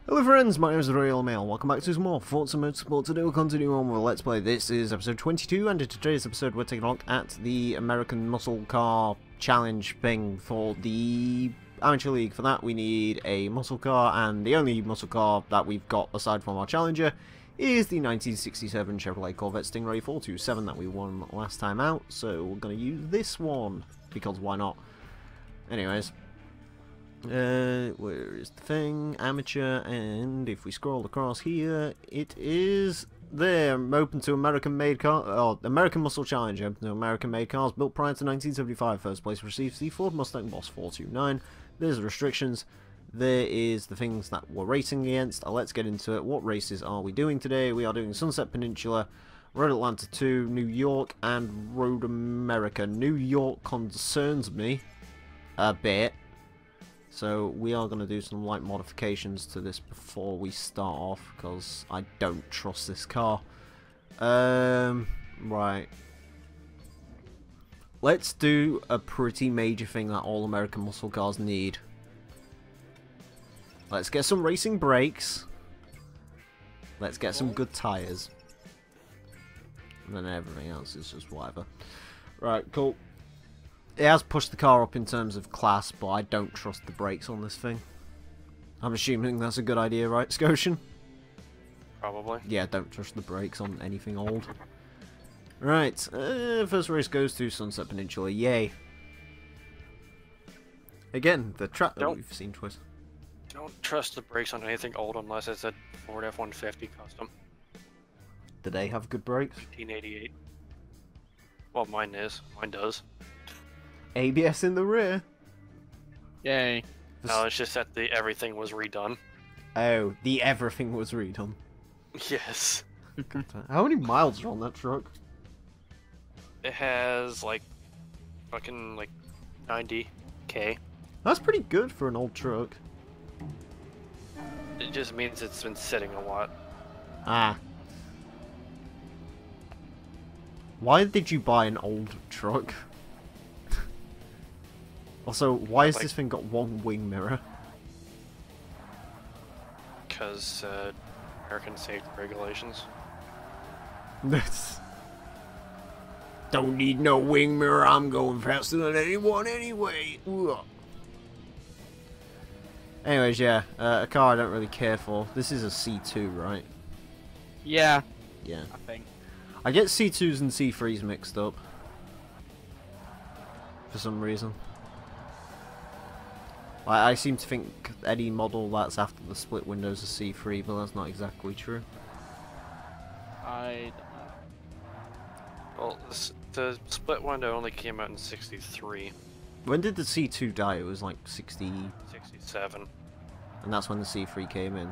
Hello friends, my name is Emile. Welcome back to some more Forza Motorsport. Today we'll continue on with Let's Play. This is episode 22, and in today's episode we're taking a look at the American Muscle Car Challenge thing for the Amateur League. For that we need a muscle car, and the only muscle car that we've got aside from our Challenger is the 1967 Chevrolet Corvette Stingray 427 that we won last time out. So we're going to use this one, because why not? Anyways. Where is the thing? Amateur, and if we scroll across here, it is there. Open to American-made car, American Muscle Challenge. Open to American-made cars built prior to 1975. First place receives the Ford Mustang Boss 429. There's the restrictions. There is the things that we're racing against. Let's get into it. What races are we doing today? We are doing Sunset Peninsula, Road Atlanta 2, New York, and Road America. New York concerns me a bit. So we are going to do some light modifications to this before we start off, because I don't trust this car. Right. Let's do a pretty major thing that all American muscle cars need. Let's get some racing brakes. Let's get some good tyres. And then everything else is just whatever. Right, cool. It has pushed the car up in terms of class, but I don't trust the brakes on this thing. I'm assuming that's a good idea, right, Scotian? Probably. Yeah, don't trust the brakes on anything old. Right, first race goes to Sunset Peninsula, yay. Again, the track that we've seen twice. Don't trust the brakes on anything old unless it's a Ford F-150 custom. Do they have good brakes? 1988. Well, mine is. Mine does. ABS in the rear. Yay. No, it's just that everything was redone. Oh, the everything was redone. Yes. How many miles are on that truck? It has like fucking like 90k. That's pretty good for an old truck. It just means it's been sitting a lot. Ah. Why did you buy an old truck? Also, why has this thing got one wing mirror? Because American safety regulations. Don't need no wing mirror, I'm going faster than anyone anyway. Ugh. Anyways, yeah, a car I don't really care for. This is a C2, right? Yeah. Yeah. I think. I get C2s and C3s mixed up. For some reason. I seem to think any model that's after the split window is a C3, but that's not exactly true. I don't know. Well, the split window only came out in 63. When did the C2 die? It was like 60... 67. And that's when the C3 came in.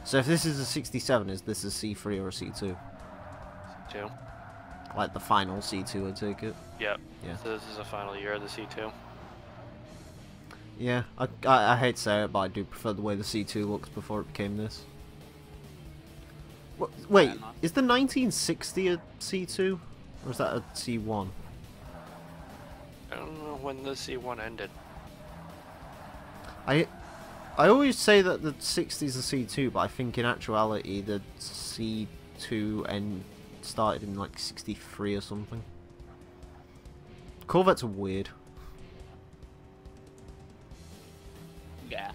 So if this is a 67, is this a C3 or a C2? C2. Like the final C2, I take it? Yep. Yeah. So this is the final year of the C2. Yeah, I hate to say it, but I do prefer the way the C2 looks before it became this. Wait, is the 1960 a C2? Or is that a C1? I don't know when the C1 ended. I always say that the 60 is a C2, but I think in actuality the C2 started in like 63 or something. Corvettes are weird. Yeah.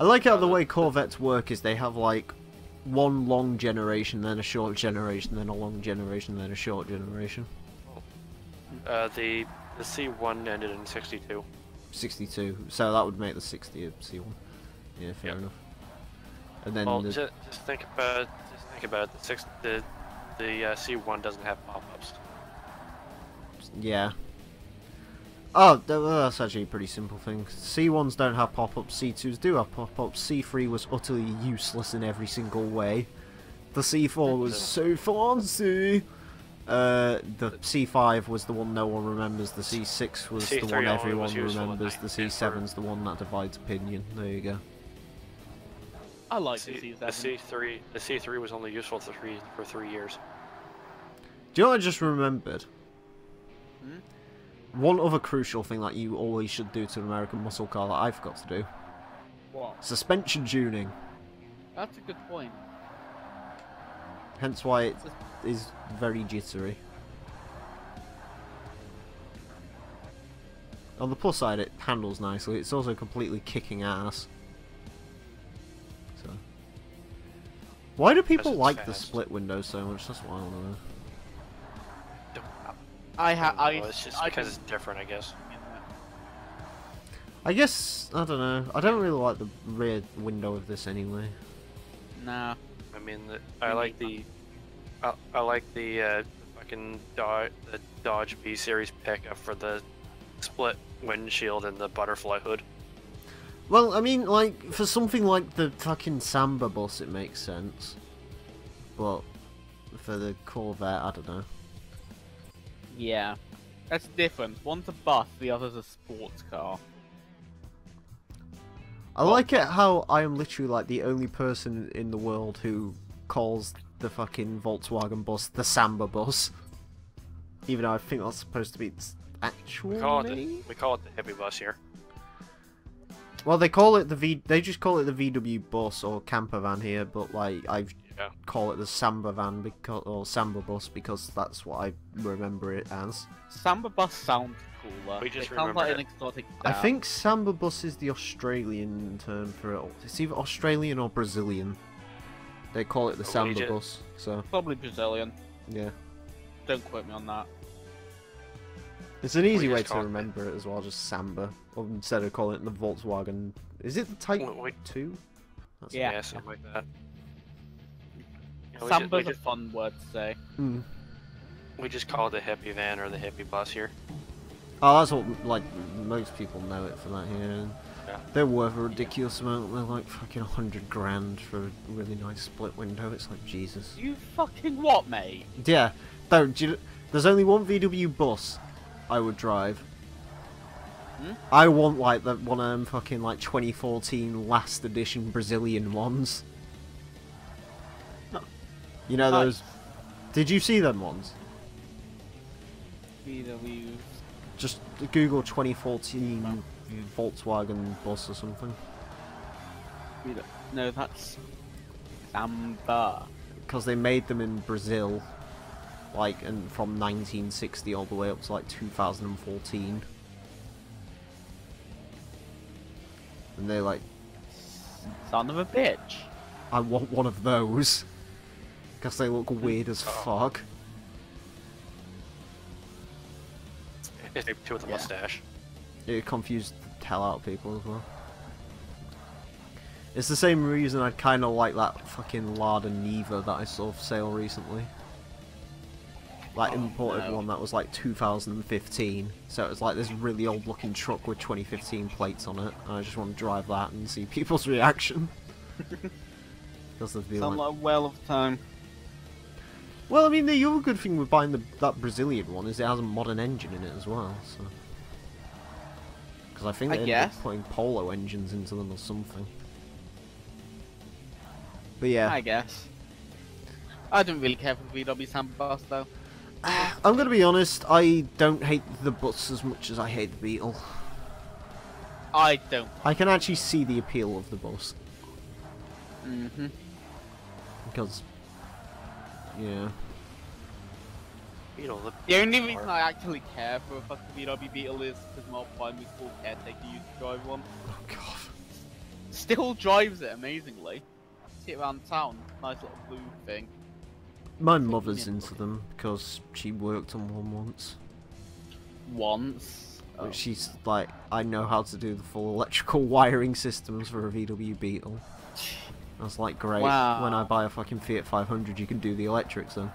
I like how the way Corvettes work is they have like one long generation, then a short generation, then a long generation, then a short generation. The C1 ended in 62. 62, so that would make the 60 a C1. Yeah, fair enough. And then Well, just think about it. The C1 doesn't have pop-ups. yeah. Oh, that's actually a pretty simple thing. C1s don't have pop-ups, C2s do have pop-ups. C3 was utterly useless in every single way. The C4 was so fancy. The C5 was the one no one remembers. The C6 was the one everyone remembers. The C7's the one that divides opinion. There you go. I like the C7. The C3 was only useful for 3 years. Do you know what I just remembered? Hmm? One other crucial thing that you always should do to an American muscle car that I forgot to do. What? Suspension tuning. That's a good point. Hence why it is very jittery. On the plus side, it handles nicely. It's also completely kicking ass. So, why do people like the split windows so much? That's what I want to know. It's just because it's different, I guess. I guess, I don't know. I don't really like the rear window of this anyway. Nah. I mean, I like the fucking Dodge B series pickup for the split windshield and the butterfly hood. Well, I mean, like, for something like the fucking Samba bus, it makes sense. But for the Corvette, I don't know. Yeah. That's different. One's a bus, the other's a sports car. I like it how I am literally like the only person in the world who calls the fucking Volkswagen bus the Samba bus. Even though I think that's supposed to be its actual name. We call it the hippie bus here. Well, they call it they just call it the VW bus or camper van here, but like I call it the Samba van or Samba bus because that's what I remember it as. Samba bus sounds cooler. We just it sounds like remember an exotic I dance. think Samba bus is the Australian term for it. It's either Australian or Brazilian. They call it the Samba bus, so Probably Brazilian. yeah. Don't quote me on that. It's an easy We way just to call it- remember it as well, just Samba. Or instead of calling it the Volkswagen. Is it the Type 2? That's Yeah. Yeah, something like that. Yeah, Samba's a fun word to say. we just call it the hippie van or the hippie bus here. Oh, that's what, like, most people know it for that here. Yeah. They're worth a ridiculous amount. They're like fucking 100 grand for a really nice split window. It's like, Jesus. You fucking what, mate? Yeah. There's only one VW bus I would drive. Hmm? I want, like, one of them fucking, like, 2014 last edition Brazilian ones. You know Nice. those... Did you see them ones? VW. Just Google 2014 Volkswagen bus or something. No, that's Samba. Because they made them in Brazil, like, and from 1960 all the way up to like 2014. And they're like, Son of a bitch. I want one of those. Because they look weird as fuck. It's type 2 with a Yeah. mustache. It confused the hell out of people as well. It's the same reason I kind of like that fucking Lada Niva that I saw for sale recently. Like, imported no. one that was like 2015. So it was like this really old looking truck with 2015 plates on it. And I just want to drive that and see people's reaction. Because they'd be Sound like... like a whale of time. Well, I mean, the other good thing with buying that Brazilian one is it has a modern engine in it as well, so... Because I think I they ended up guess. putting Polo engines into them or something. But yeah, I guess. I don't really care for the VW Samba bus though. I'm gonna be honest, I don't hate the bus as much as I hate the Beetle. I don't. I can actually see the appeal of the bus. Mm-hmm. Because... Yeah. Beetle, The only reason I actually care for a fucking VW Beetle is because my primary school caretaker used to drive one. Oh god. Still drives it amazingly. See it around town. Nice little blue thing. My mother's into them, because she worked on one once. Once. Oh. Which she's like, I know how to do the full electrical wiring systems for a VW Beetle. I was like, great, Wow. when I buy a fucking Fiat 500 you can do the electrics then.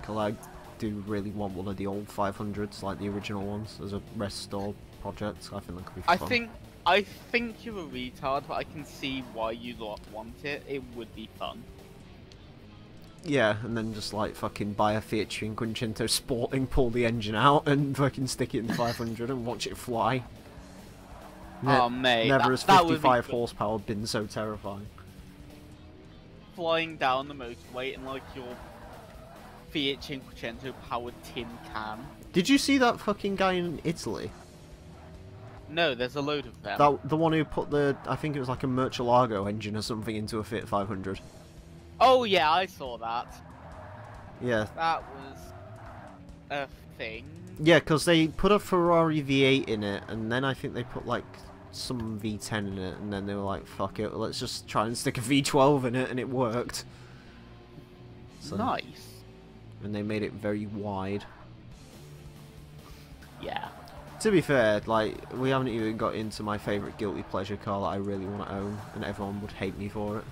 Because I do really want one of the old 500s, like the original ones, as a restore project. I think that could be fun. I think you're a retard, but I can see why you lot want it. It would be fun. Yeah, and then just like fucking buy a Fiat Cinquecento Sporting, pull the engine out and fucking stick it in the 500 and watch it fly. Oh mate, Never has that would be 55 good. horsepower been so terrifying. Flying down the motorway in like your Fiat Cinquecento powered tin can. Did you see that fucking guy in Italy? No, there's a load of them. The one who put the, I think it was like a Murcielago engine or something into a Fiat 500. Oh yeah, I saw that. Yeah. That was a thing. Yeah, because they put a Ferrari V8 in it, and then I think they put like some V10 in it, and then they were like, fuck it, let's just try and stick a V12 in it, and it worked. So, Nice. and they made it very wide. Yeah. To be fair, like, we haven't even got into my favourite guilty pleasure car that I really want to own, and everyone would hate me for it.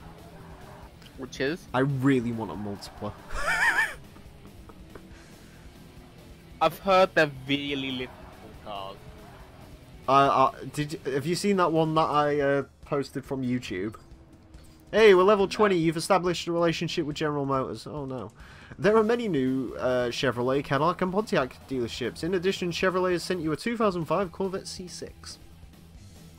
Which is? I really want a multipler. I've heard they're really little cars. Have you seen that one that I posted from YouTube? Hey, we're level 20. You've established a relationship with General Motors. Oh no. There are many new Chevrolet, Cadillac, and Pontiac dealerships. In addition, Chevrolet has sent you a 2005 Corvette C6.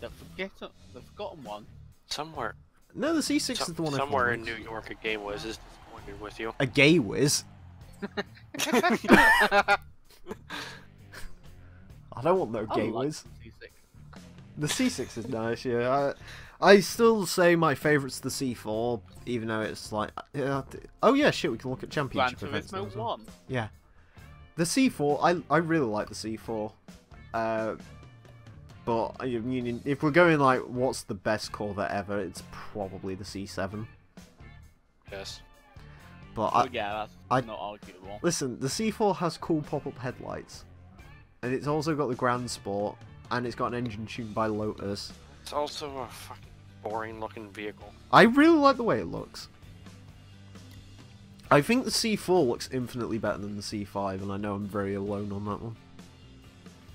They've forgotten one. Somewhere. No, the C6 is the one. Somewhere in New York, a gay whiz is disappointed with you. A gay whiz. I don't want no gay whiz. The C6 is nice, yeah. I still say my favourite's the C4, even though it's like... oh yeah, shit, we can look at championship events now as well. Yeah. The C4, I really like the C4. But I mean, if we're going like, what's the best Corvette ever, it's probably the C7. Yes. But yeah, that's not arguable. Listen, the C4 has cool pop-up headlights. And it's also got the Grand Sport, and it's got an engine tuned by Lotus. It's also a fucking boring looking vehicle. I really like the way it looks. I think the C4 looks infinitely better than the C5, and I know I'm very alone on that one.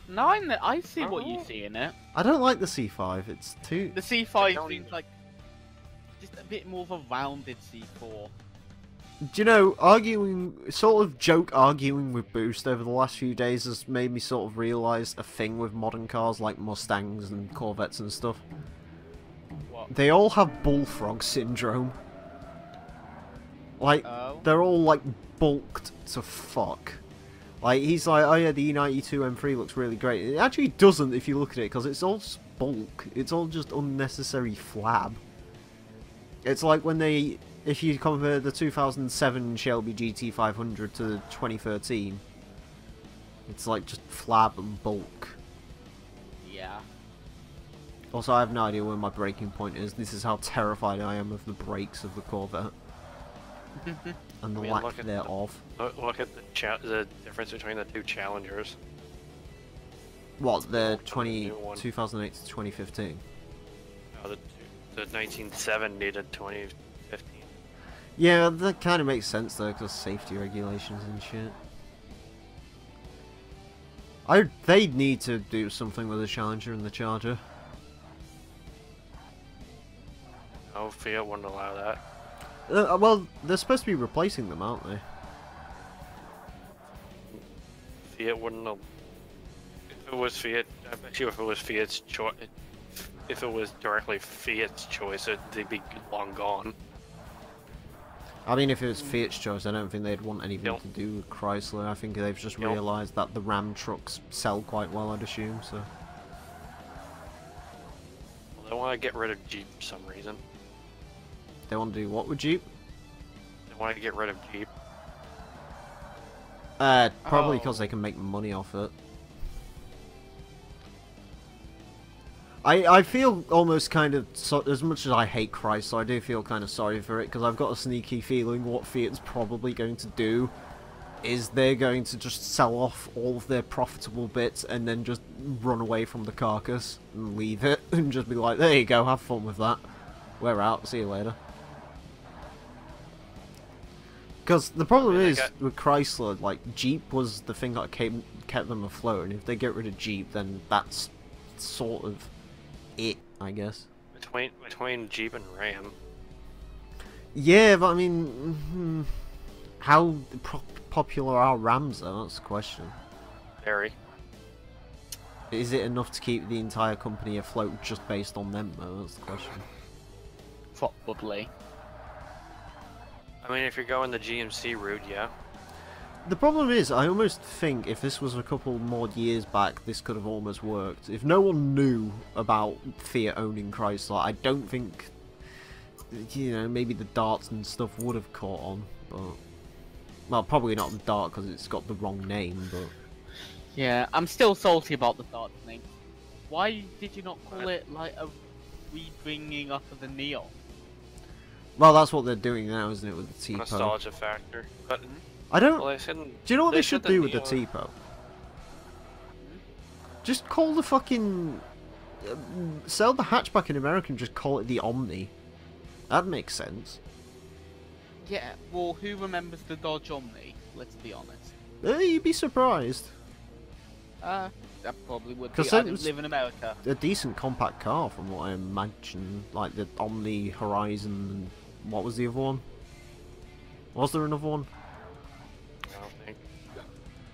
No, I see what you see in it. I don't like the C5, it's too... The C5 seems like just a bit more of a rounded C4. Do you know, arguing with Boost over the last few days has made me sort of realise a thing with modern cars like Mustangs and Corvettes and stuff. What? They all have bullfrog syndrome. Like, they're all like bulked to fuck. Like, he's like, oh yeah, the E92 M3 looks really great. It actually doesn't if you look at it, because it's all bulk. It's all just unnecessary flab. It's like when they... If you compare the 2007 Shelby GT500 to the 2013, it's like just flab and bulk. Yeah. Also, I have no idea where my braking point is. This is how terrified I am of the brakes of the Corvette. And the lack thereof. Look at the difference between the two Challengers. What, the 2008 to 2015? No, the 1970 to 2015. Yeah, that kind of makes sense though, because safety regulations and shit. They need to do something with the Challenger and the Charger. No, Fiat wouldn't allow that. Well, they're supposed to be replacing them, aren't they? Fiat wouldn't. If it was Fiat, I bet you if it was Fiat's choice, if it was directly Fiat's choice, they'd be long gone. I mean, if it was Fiat's choice, I don't think they'd want anything to do with Chrysler. I think they've just realised that the Ram trucks sell quite well, I'd assume, so... Well, they want to get rid of Jeep for some reason. They want to do what with Jeep? They want to get rid of Jeep. Probably because they can make money off it. I feel almost kind of, as much as I hate Chrysler, I do feel kind of sorry for it, because I've got a sneaky feeling what Fiat's probably going to do is they're going to just sell off all of their profitable bits and then just run away from the carcass and leave it and just be like, there you go, have fun with that. We're out, see you later. Because the problem is, with Chrysler, like, Jeep was the thing that kept them afloat, and if they get rid of Jeep, then that's sort of it, I guess. Between Jeep and Ram. Yeah, but I mean, how popular are Rams though? That's the question. Very. Is it enough to keep the entire company afloat just based on them though? That's the question. Probably. I mean, if you're going the GMC route, yeah. The problem is, I almost think if this was a couple more years back, this could have almost worked. If no one knew about Fiat owning Chrysler, I don't think, you know, maybe the darts and stuff would have caught on. But, well, probably not the dart because it's got the wrong name, but... Yeah, I'm still salty about the Darts name. Why did you not call it, like, a rebringing up of the Neon? Well, that's what they're doing now, isn't it, with the T-Po? Nostalgia factor. But I don't... well, they shouldn't. Do you know what they should the do with the Neon- T-Po? Just call the fucking... sell the hatchback in America and just call it the Omni. That makes sense. Yeah, well, who remembers the Dodge Omni? Let's be honest. You'd be surprised. That probably would be. 'Cause I it didn't was- live in America. A decent compact car, from what I imagine. Like the Omni, Horizon, and what was the other one? Was there another one? I don't think.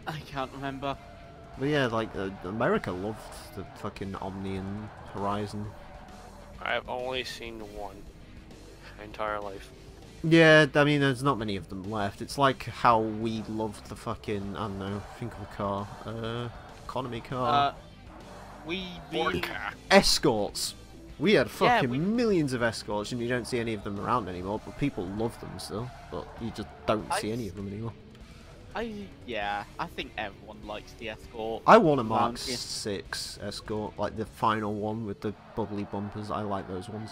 I can't remember. But yeah, like America loved the fucking Omni and Horizon. I've only seen one my entire life. Yeah, I mean, there's not many of them left. It's like how we loved the fucking, I don't know, think of a car, economy car. We Ford car. Escorts. We had fucking we- millions of escorts, and you don't see any of them around anymore. But people love them still. But you just don't see any of them anymore. Yeah, I think everyone likes the Escort. I want a Mark Around here. 6 Escort, like the final one with the bubbly bumpers. I like those ones.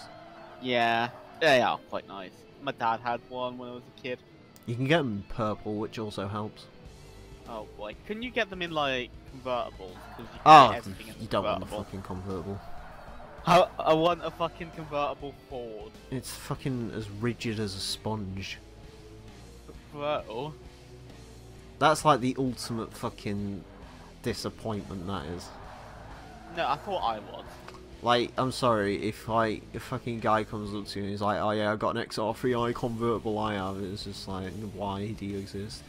Yeah, they are quite nice. My dad had one when I was a kid. You can get them in purple, which also helps. Oh boy, can you get them in like convertibles? Because you can Oh, get everything in you don't want the convertible. fucking convertible. I want a fucking convertible Ford. It's fucking as rigid as a sponge. Convertible? That's like the ultimate fucking disappointment, that is. No, I thought I was. Like, I'm sorry, if like a fucking guy comes up to you and he's like, oh yeah, I've got an XR3i convertible I have, it's just like, why do you exist?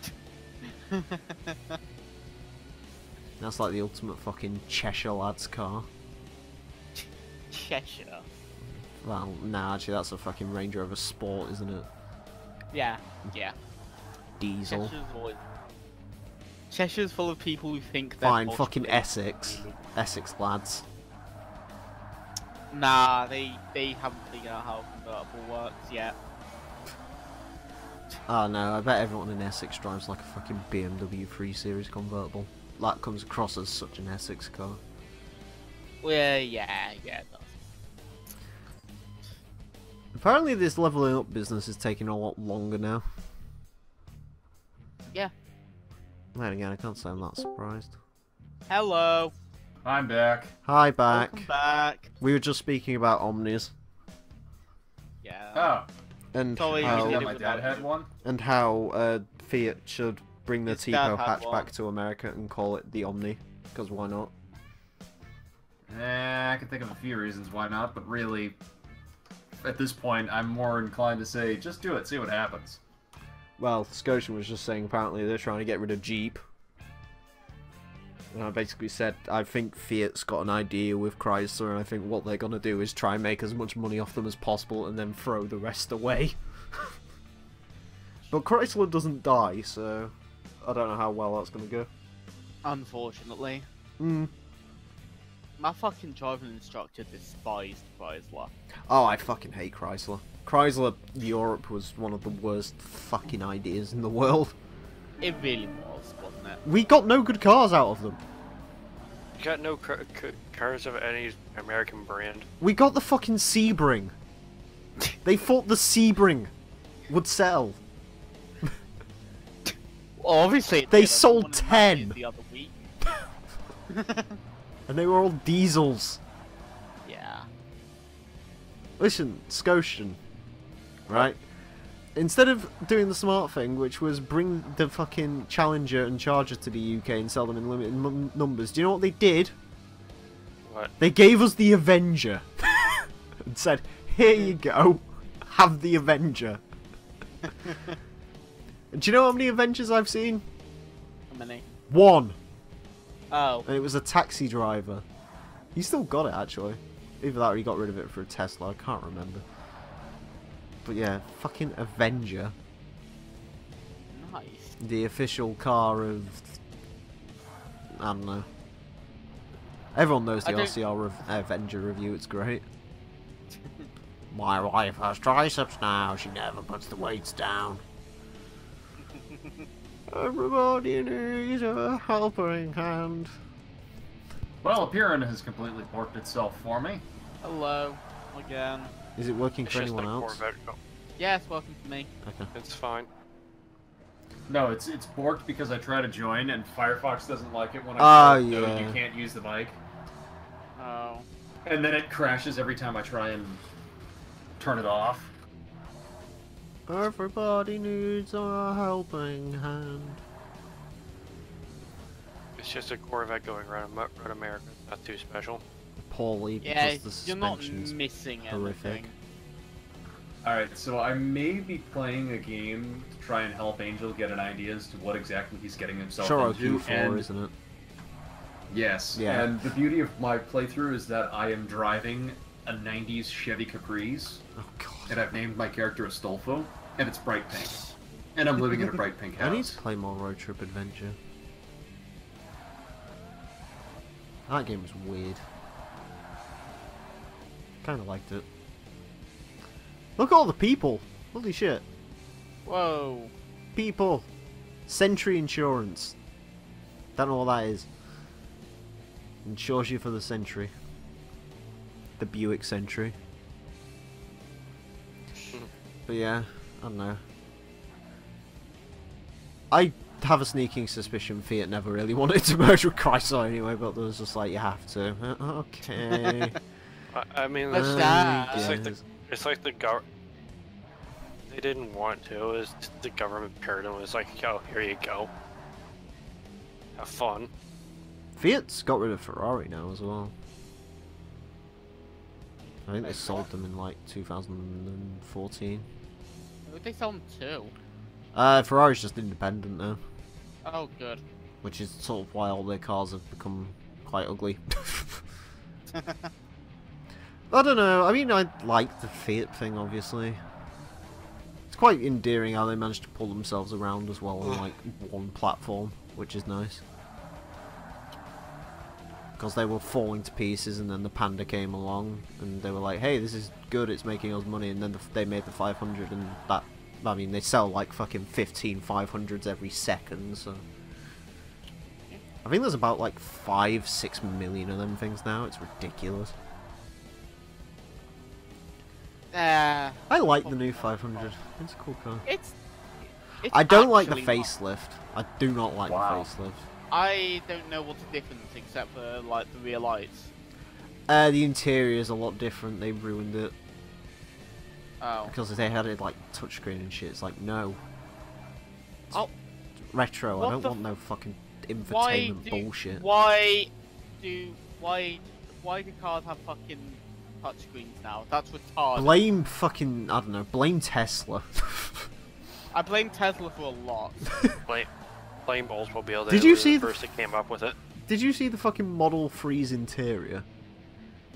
That's like the ultimate fucking Cheshire lad's car. Cheshire. Well, nah, actually that's a fucking Range Rover Sport, isn't it? Yeah, yeah. Diesel. Cheshire's always... Cheshire's full of people who think they're Fine, posh, fucking but- Essex. Essex lads. Nah, they haven't figured out how a convertible works yet. Oh no, I bet everyone in Essex drives like a fucking BMW 3 Series convertible. That comes across as such an Essex car. Well, yeah, it does. Apparently this leveling up business is taking a lot longer now. Yeah. Then again, I can't say I'm that surprised. Hello. I'm back. Hi, back. Welcome back. We were just speaking about Omnis Yeah. Oh, and Sorry, how, we yeah, did it my without dad had you. one. and how Fiat should bring the His dad Tipo had hatchback one. to America and call it the Omni, because why not? I can think of a few reasons why not, but really, at this point, I'm more inclined to say, just do it, see what happens. Well, Scotian was just saying apparently they're trying to get rid of Jeep. And I basically said, I think Fiat's got an idea with Chrysler, and I think what they're going to do is try and make as much money off them as possible and then throw the rest away. But Chrysler doesn't die, so I don't know how well that's going to go. Unfortunately. Hmm. My fucking driving instructor despised Chrysler. Oh, I fucking hate Chrysler. Chrysler Europe was one of the worst fucking ideas in the world. It really was, wasn't it? We got no good cars out of them. You got no cars of any American brand. We got the fucking Sebring. They thought the Sebring would sell. Well, obviously, it They did. I sold won in Matthews 10. the other week. And they were all diesels. Yeah. Listen, Scotian. Right? Instead of doing the smart thing, which was bring the fucking Challenger and Charger to the UK and sell them in limited numbers, do you know what they did? What? They gave us the Avenger. And said, here you go. Have the Avenger. Do you know how many Avengers I've seen? How many? One. Oh. And it was a taxi driver. He still got it, actually. Either that or he got rid of it for a Tesla. I can't remember. But yeah, fucking Avenger. Nice. The official car of... I don't know. Everyone knows the RCR Avenger review, it's great. My wife has triceps now, she never puts the weights down. Everybody needs a helping hand. Well, Apeiron has completely borked itself for me. Hello, again. Is it working It's for just anyone like else? Corvette. Yeah, it's working for me. Okay. It's fine. No, it's borked because I try to join and Firefox doesn't like it when I Oh, no, yeah. you can't use the mic. Oh. And then it crashes every time I try and turn it off. Everybody needs a helping hand. It's just a Corvette going around America. Not too special. Poorly Yeah, because the you're not suspension's missing horrific. anything. Alright, so I may be playing a game to try and help Angel get an idea as to what exactly he's getting himself Sure, into. OQ4, isn't it? Yes, Yeah. and the beauty of my playthrough is that I am driving a 90s Chevy Caprice, Oh god. and I've named my character Astolfo, and it's bright pink. And I'm living in a bright pink I need house. to play more Road Trip Adventure. That game was weird. Kinda liked it. Look at all the people! Holy shit. Whoa. People! Sentry Insurance. Don't know what that is. Insures you for the Sentry. The Buick Sentry. But yeah, I don't know. I have a sneaking suspicion Fiat never really wanted to merge with Chrysler anyway, but there was just like, you have to. Okay. I mean, What's it's, that? it's like the government. They didn't want to. It was the government paired them. It was like, yo, here you go. Have fun. Fiat's got rid of Ferrari now as well. I think they sold them in like 2014. Who would they sell them to? Ferrari's just independent now, Oh, good. which is sort of why all their cars have become quite ugly. I don't know, I mean, I like the Fiat thing, obviously. It's quite endearing how they managed to pull themselves around as well on like one platform, which is nice. Because they were falling to pieces, and then the Panda came along, and they were like, hey, this is good, it's making us money, and then they made the 500, and that, I mean, they sell like fucking 15 500s every second, so... I think there's about like 5-6 million of them things now, it's ridiculous. I like the new 500, it's a cool car. It's I don't like the actually not. facelift, I do not like Wow. the facelift. I don't know what's the difference except for like the rear lights. The interior is a lot different, they ruined it. Oh. Because they had it like touchscreen and shit. It's like, no. It's Oh. retro. What I don't the want no fucking Why infotainment do bullshit. why do cars have fucking touchscreens now? That's retarded. Blame fucking, I don't know, blame Tesla. I blame Tesla for a lot. Blame Oldsmobile. Did They you were see the the first that came up with it? Did you see the fucking Model 3's interior?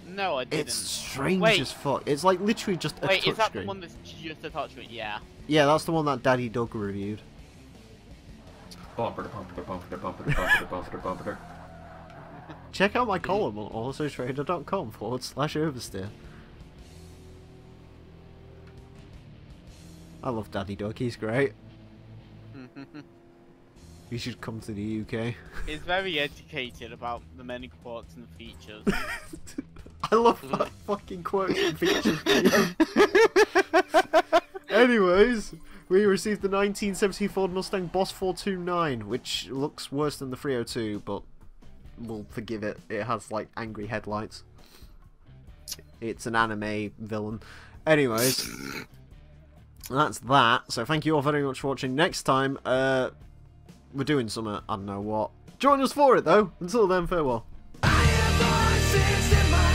No, I didn't. It's strange Wait. as fuck. It's like literally just a Wait, is that the touchscreen. one that's just a touchscreen? Yeah. Yeah, that's the one that Daddy Doug reviewed. Bumper to bumper to bumper to bumper to bumper to bumper to bumper to. Check out my column on autotrader.com/oversteer. I love Daddy Doug, he's great. You should come to the UK. He's very educated about the many quirks and features. I love that fucking quote and features video. Anyways, we received the 1970 Ford Mustang Boss 429, which looks worse than the 302, but we'll forgive it. It has like angry headlights. It's an anime villain. Anyways, that's that. So thank you all very much for watching. Next time, we're doing something, I don't know what. Join us for it though. Until then, farewell. I have voices in my